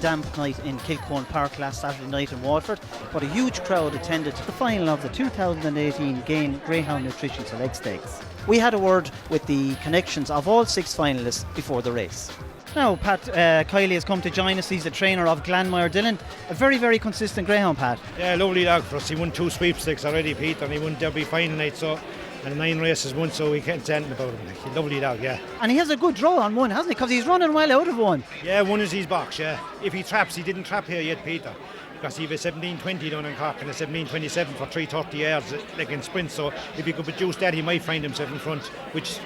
damp night in Kilcohan Park last Saturday night in Waterford, but a huge crowd attended the final of the 2018 GAIN Greyhound Nutrition Select Stakes. We had a word with the connections of all 6 finalists before the race. Now, Pat Kiley has come to join us. He's the trainer of Glanmire Dillon. A very, very consistent greyhound, Pat. Yeah, lovely dog for us. He won 2 sweepstakes already, Pete, and he won Derby final night, so, and 9 races won, so we can't say anything about him. Like, lovely dog, yeah. And he has a good draw on one, hasn't he? Because he's running well out of one. Yeah, one is his box, yeah. If he traps, he didn't trap here yet, Peter, because he was 17.20 down in Cork and a 17.27 for 330 yards, like in sprint, so if he could produce that, he might find himself in front, which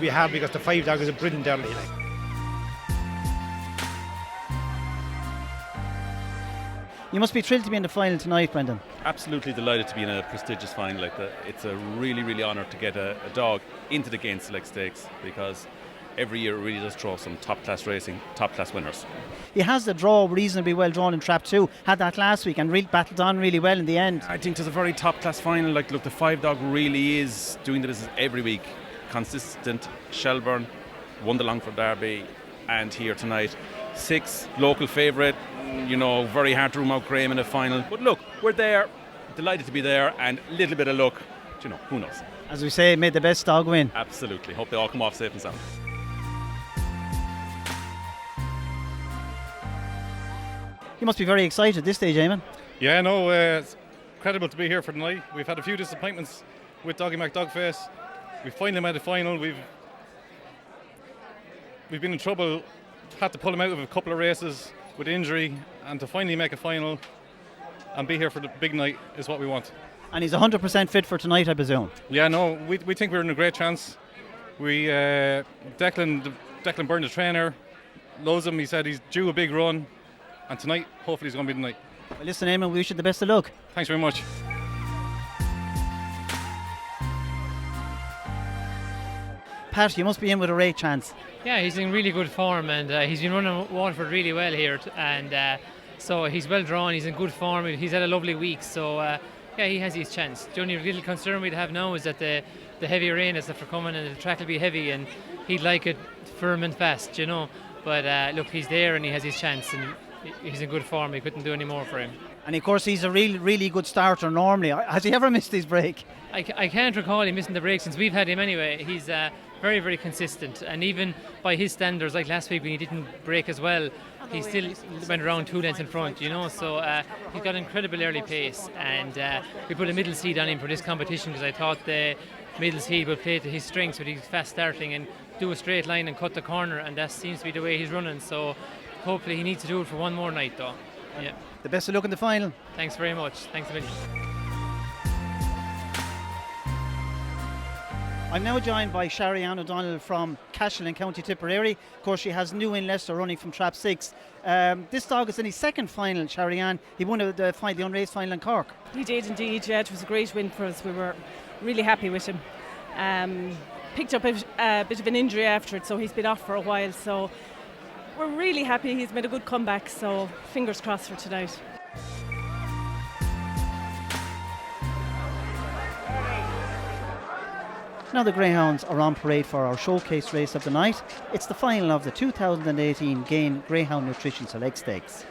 we have because the 5 dog is a brilliant early, like. You must be thrilled to be in the final tonight, Brendan. Absolutely delighted to be in a prestigious final like that. It's a really, really honour to get a dog into the GAIN Select Stakes, because every year it really does throw some top-class racing, top-class winners. He has the draw reasonably well drawn in Trap 2. Had that last week and battled on really well in the end. I think there's a very top-class final. Like, look, the 5 dog really is doing this every week. Consistent. Shelburne won the Longford Derby, and here tonight 6 local favourite. You know, very hard to rule out Graham in the final. But look, we're there, delighted to be there, and a little bit of luck, you know, who knows. As we say, may the best dog win. Absolutely. Hope they all come off safe and sound. You must be very excited at this stage, Eamon. Yeah, no, it's incredible to be here for tonight. We've had a few disappointments with Doggy McDogface. We finally made a final. We've been in trouble, had to pull him out of a couple of races with injury, and to finally make a final and be here for the big night is what we want. And he's 100% fit for tonight, I presume. Yeah, no, we think we're in a great chance. We Declan Byrne, the trainer, loves him. He said he's due a big run, and tonight hopefully he's going to be the night. Well, listen, Eamon, we wish you the best of luck. Thanks very much. Pat, you must be in with a great chance. Yeah, he's in really good form, and he's been running Waterford really well here, and so he's well drawn, he's in good form, he's had a lovely week, so yeah, he has his chance. The only little concern we'd have now is that the heavy rain is after coming, and the track will be heavy, and he'd like it firm and fast, you know, but look, he's there and he has his chance, and he's in good form. We couldn't do any more for him. And of course he's a really good starter normally. Has he ever missed his break? I can't recall him missing the break since we've had him anyway. He's very, very consistent, and even by his standards, like last week when he didn't break as well, he still went around 2 lengths in front, you know, so he's got incredible early pace, and we put a middle seed on him for this competition because I thought the middle seed would play to his strengths with his fast starting and do a straight line and cut the corner, and that seems to be the way he's running, so hopefully he needs to do it for one more night though. Yeah. The best of luck in the final. Thanks very much. Thanks a million. I'm now joined by Shari-Ann O'Donnell from Cashel in County Tipperary. Of course, she has New in Leicester running from Trap 6. This dog is in his second final, Shari-Ann. He won the unraced final in Cork. He did indeed, yeah. It was a great win for us. We were really happy with him. Picked up a bit of an injury after it, so he's been off for a while. So we're really happy. He's made a good comeback, so fingers crossed for tonight. Now the Greyhounds are on parade for our showcase race of the night. It's the final of the 2018 GAIN Greyhound Nutrition Select Stakes.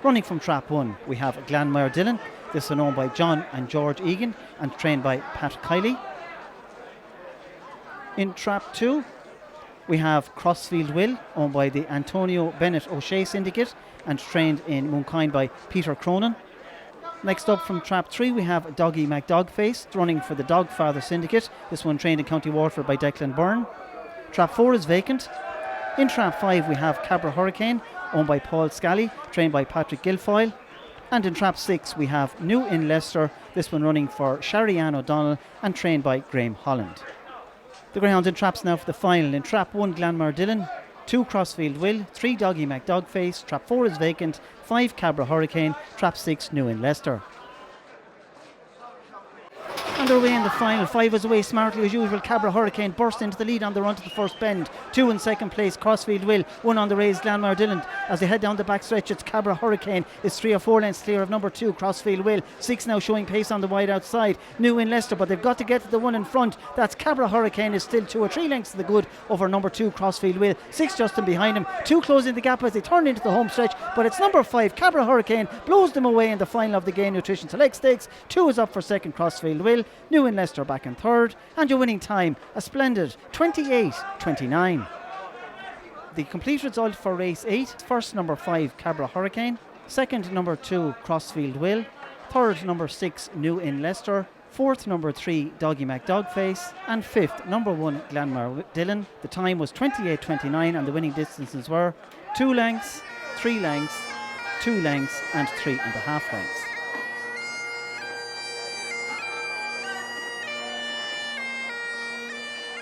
Running from Trap 1, we have Glanmire Dillon. This is owned by John and George Egan and trained by Pat Kiley. In Trap 2, we have Crossfield Will, owned by the Antonio Bennett O'Shea Syndicate and trained in Moonkind by Peter Cronin. Next up from Trap 3, we have Doggy McDogface, running for the Dogfather Syndicate. This one trained in County Waterford by Declan Byrne. Trap 4 is vacant. In Trap 5, we have Cabra Hurricane, owned by Paul Scally, trained by Patrick Guilfoyle. And in Trap 6, we have New in Leicester, this one running for Shari-Ann O'Donnell and trained by Graham Holland. The Greyhounds in traps now for the final. In Trap 1, Glanmire Dillon, 2 Crossfield Will, 3 Doggy McDogface, Trap 4 is vacant, 5 Cabra Hurricane, Trap 6 New in Leicester. And underway in the final. 5 is away smartly as usual. Cabra Hurricane burst into the lead on the run to the first bend. 2 in second place, Crossfield Will. 1 on the raised, Glanmire Dillon. As they head down the back stretch, it's Cabra Hurricane is 3 or 4 lengths clear of number 2, Crossfield Will. 6 now showing pace on the wide outside. New in Leicester, but they've got to get to the one in front. That's Cabra Hurricane is still 2 or 3 lengths to the good over number 2, Crossfield Will. 6 just in behind him. 2 closing the gap as they turn into the home stretch, but it's number 5, Cabra Hurricane, blows them away in the final of the Gain Nutrition Select Stakes. 2 is up for second, Crossfield Will. New in Leicester back in third, and your winning time a splendid 28:29. The complete result for race 8: first number 5, Cabra Hurricane; second number 2, Crossfield Will; third number 6, New in Leicester; fourth number 3, Doggy Mac Dogface; and fifth number 1, Glanmire Dillon. The time was 28:29 and the winning distances were 2 lengths, 3 lengths, 2 lengths and 3.5 lengths.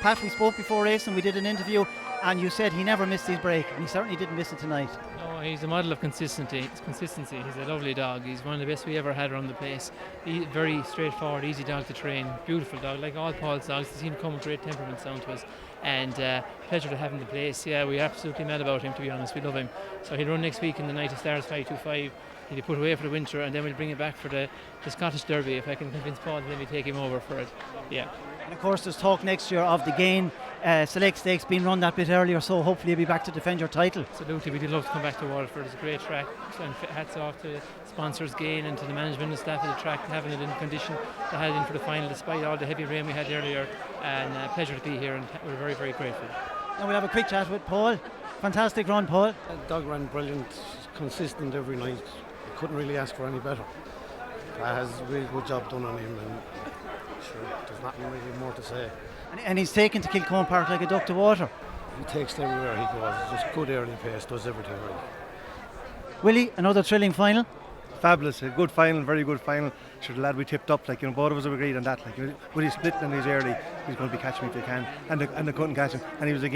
Pat, we spoke before race and we did an interview, and you said he never missed his break, and he certainly didn't miss it tonight. No, he's a model of consistency. He's a lovely dog. He's one of the best we ever had around the place. Very straightforward, easy dog to train. Beautiful dog, like all Paul's dogs. They seem to come with great temperaments down to us. And pleasure to have him in the place. Yeah, we're absolutely mad about him, to be honest. We love him. So he'll run next week in the Night of Stars 525. He'll be put away for the winter, and then we'll bring it back for the Scottish Derby if I can convince Paul to let me take him over for it. Yeah. And of course there's talk next year of the Gain Select Stakes being run that bit earlier, so hopefully you'll be back to defend your title. Absolutely, we'd love to come back to Waterford. It's a great track, and hats off to sponsors Gain and to the management and staff of the track, having it in condition to have it in for the final despite all the heavy rain we had earlier. And pleasure to be here, and we're very, very grateful. Now we'll have a quick chat with Paul. Fantastic run, Paul. Dog ran brilliant, consistent every night. Couldn't really ask for any better. Has a really good job done on him, and sure, there's nothing really more to say. And he's taken to Kilcohan Park like a duck to water. He takes it everywhere he goes. Just good early pace, does everything right. Willie, another thrilling final. Fabulous, a good final, very good final. Sure, the lad we tipped up, like, both of us have agreed on that. Like, with his splitting and his early, he's going to be catching me if they can, and they couldn't catch him. And he was a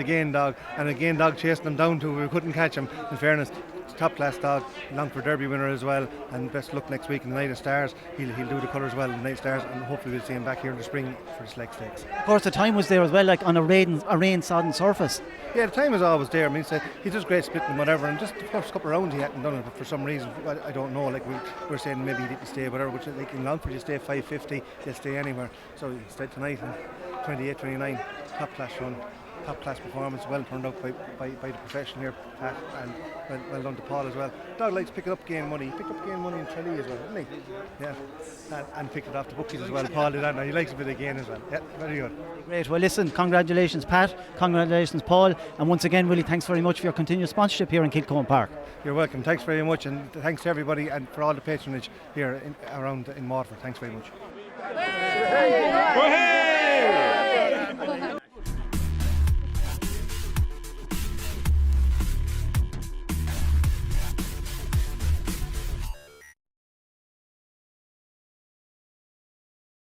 gain dog, and a gain dog chasing him down to we couldn't catch him. In fairness, top class dog, Longford Derby winner as well, and best luck next week in the Night of Stars. He'll do the colours well in the Night of Stars, and hopefully we'll see him back here in the spring for the Select Stakes. Of course, the time was there as well, like on a rain-sodden surface. Yeah, the time was always there. I mean, he does great splitting and whatever, and just the first couple of rounds he hadn't done it, but for some reason, I don't know, like we're saying maybe he didn't stay, whatever, which like in Longford you stay 550, you'll stay anywhere. So he stayed tonight in 28-29, top class run, top class performance, well turned out by the profession here, Pat, and well done to Paul as well. Dog likes picking up gain money. He picked up gain money in Tralee as well, didn't he? Yeah, and picked it off the bookies as well. Paul did that, and he likes a bit of gain as well. Yeah, very good. Great. Well, listen, congratulations, Pat. Congratulations, Paul. And once again, Willie, thanks very much for your continued sponsorship here in Kilcohan Park. You're welcome. Thanks very much, and thanks to everybody and for all the patronage here around in Waterford. Thanks very much. Go ahead!